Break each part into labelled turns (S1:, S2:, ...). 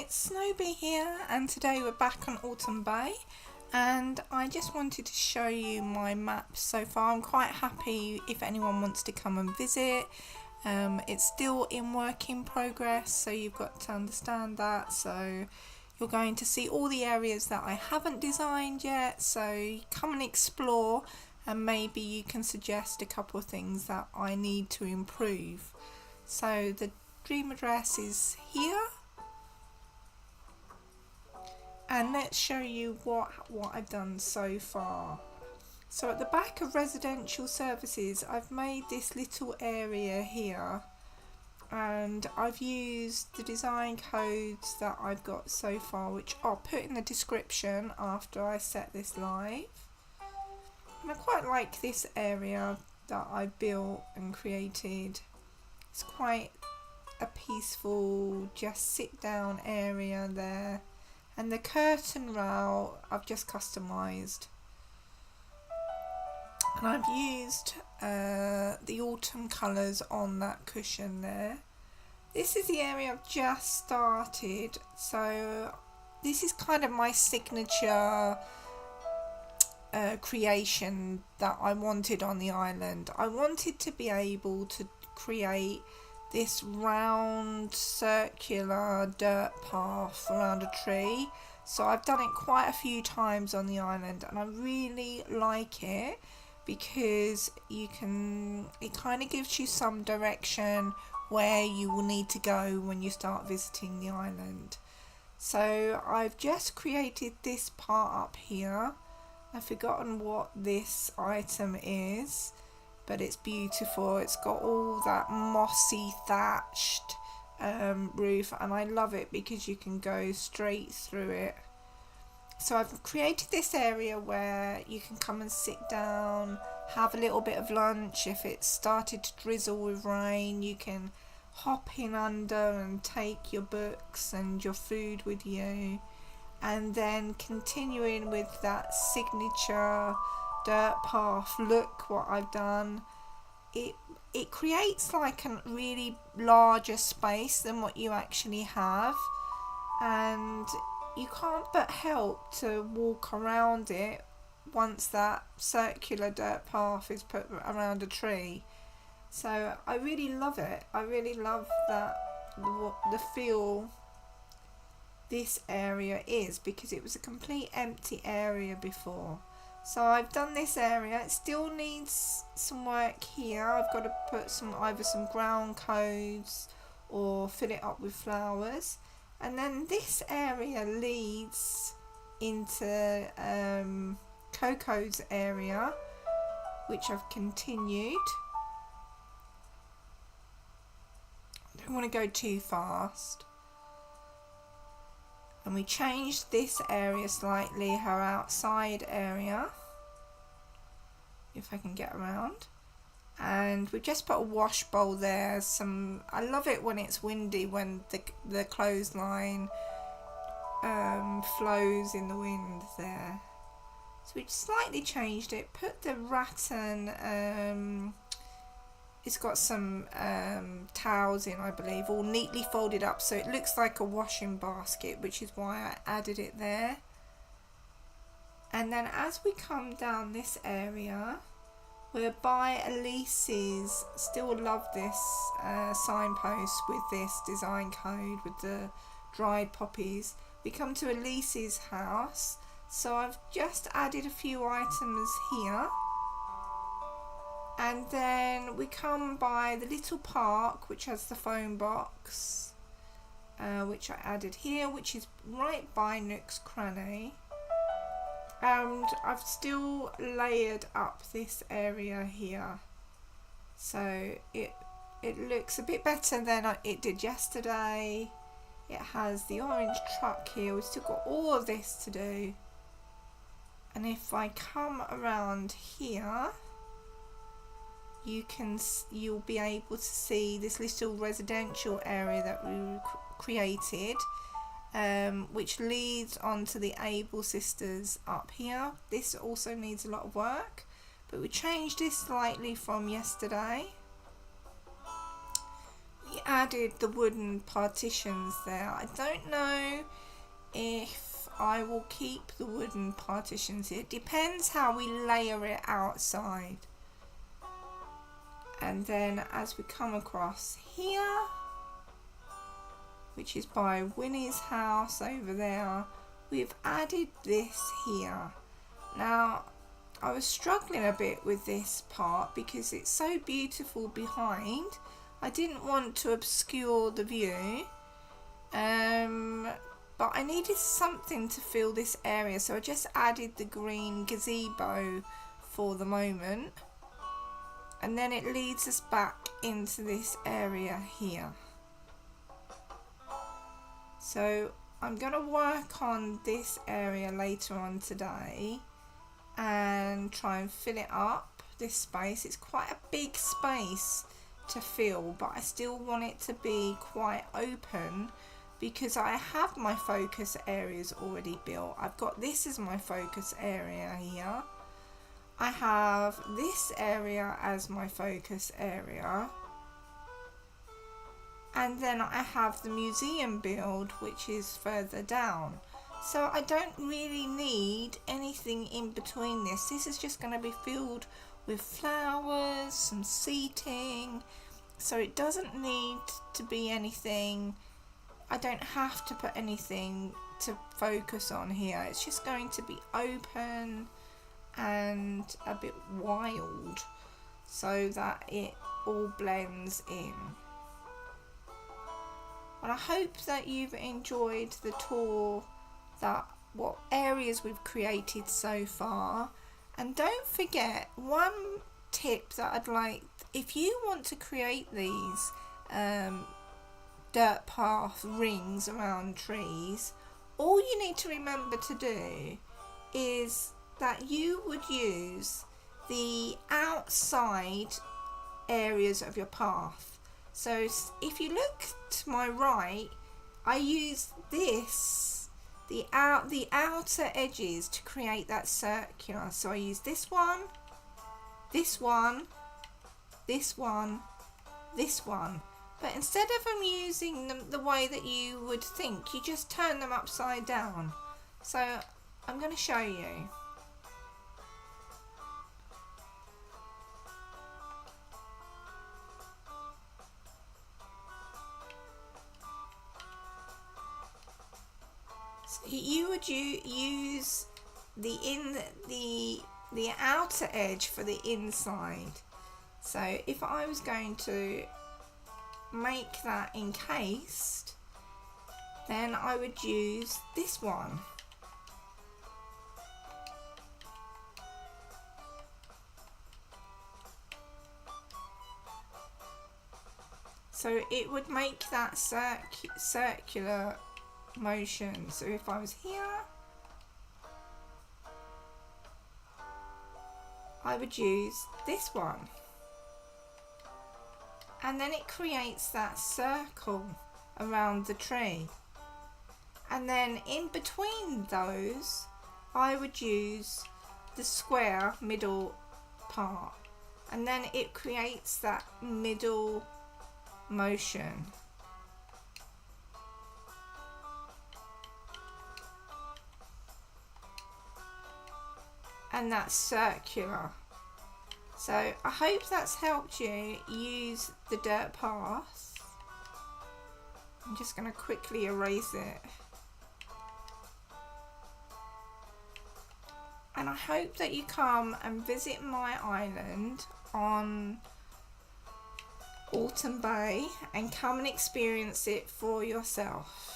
S1: it's Snowbee here, and today we're back on Autumn Bay, and I just wanted to show you my map so far. I'm quite happy if anyone wants to come and visit. It's still in work in progress, so you've got to understand that. So you're going to see all the areas that I haven't designed yet, so come and explore, and maybe you can suggest a couple of things that I need to improve. So the dream address is here, and let's show you what I've done so far. So at the back of residential services, I've made this little area here, and I've used the design codes that I've got so far, which I'll put in the description after I set this live. And I quite like this area that I built and created. It's quite a peaceful, just sit down area there. And the curtain rail I've just customised. And I've used the autumn colours on that cushion there. This is the area I've just started. So this is kind of my signature creation that I wanted on the island. I wanted to be able to create this round circular dirt path around a tree. So I've done it quite a few times on the island, and I really like it because it kind of gives you some direction where you will need to go when you start visiting the island. So I've just created this part up here. I've forgotten what this item is, but it's beautiful. It's got all that mossy thatched roof, and I love it because you can go straight through it. So I've created this area where you can come and sit down, have a little bit of lunch. If it's started to drizzle with rain, you can hop in under and take your books and your food with you, and then continuing with that signature dirt path. Look what I've done. It creates like a really larger space than what you actually have, and you can't but help to walk around it once that circular dirt path is put around a tree. So I really love it. I really love that the feel this area is, because it was a complete empty area before. So I've done this area. It still needs some work here. I've got to put either some ground codes or fill it up with flowers. And then this area leads into Coco's area, which I've continued. I don't want to go too fast. And we changed this area slightly, her outside area, if I can get around. And we just put a wash bowl there. I love it when it's windy, when the clothesline flows in the wind there. So we slightly changed it, put the rattan, it's got some towels in, I believe, all neatly folded up, so it looks like a washing basket, which is why I added it there. And then as we come down this area, we're by Elise's. Still love this signpost with this design code with the dried poppies. We come to Elise's house, so I've just added a few items here. And then we come by the little park, which has the phone box, which I added here, which is right by Nook's Cranny. And I've still layered up this area here, so it looks a bit better than it did yesterday. It has the orange truck here. We've still got all of this to do. And if I come around here, you'll be able to see this little residential area that we created, which leads on to the Able Sisters up here. This also needs a lot of work, but we changed this slightly from yesterday. We added the wooden partitions there. I don't know if I will keep the wooden partitions here. It depends how we layer it outside. And then as we come across here, which is by Winnie's house over there, we've added this here. Now, I was struggling a bit with this part because it's so beautiful behind. I didn't want to obscure the view, but I needed something to fill this area, so I just added the green gazebo for the moment, and then it leads us back into this area here. So I'm going to work on this area later on today and try and fill it up, this space. It's quite a big space to fill, but I still want it to be quite open because I have my focus areas already built. I've got this as my focus area here. I have this area as my focus area. And then I have the museum build, which is further down. So I don't really need anything in between this. This is just going to be filled with flowers, some seating. So it doesn't need to be anything. I don't have to put anything to focus on here. It's just going to be open and a bit wild so that it all blends in. And I hope that you've enjoyed the tour, that what areas we've created so far. And don't forget, one tip that I'd like, if you want to create these dirt path rings around trees, all you need to remember to do is that you would use the outside areas of your path. So if you look to my right, I use this, the outer edges to create that circular. So I use this one, this one, this one, this one. But instead of them using them the way that you would think, you just turn them upside down. So I'm going to show you. So you would use the outer edge for the inside. So if I was going to make that encased, then I would use this one. So it would make that circular motion. So if I was here, I would use this one. And then it creates that circle around the tree. And then in between those, I would use the square middle part. And then it creates that middle motion. And that's circular. So I hope that's helped you use the dirt path. I'm just going to quickly erase it. And I hope that you come and visit my island on Autumn Bay and come and experience it for yourself.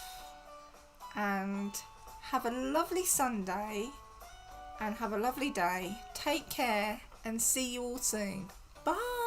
S1: And have a lovely Sunday and have a lovely day. Take care and see you all soon. Bye.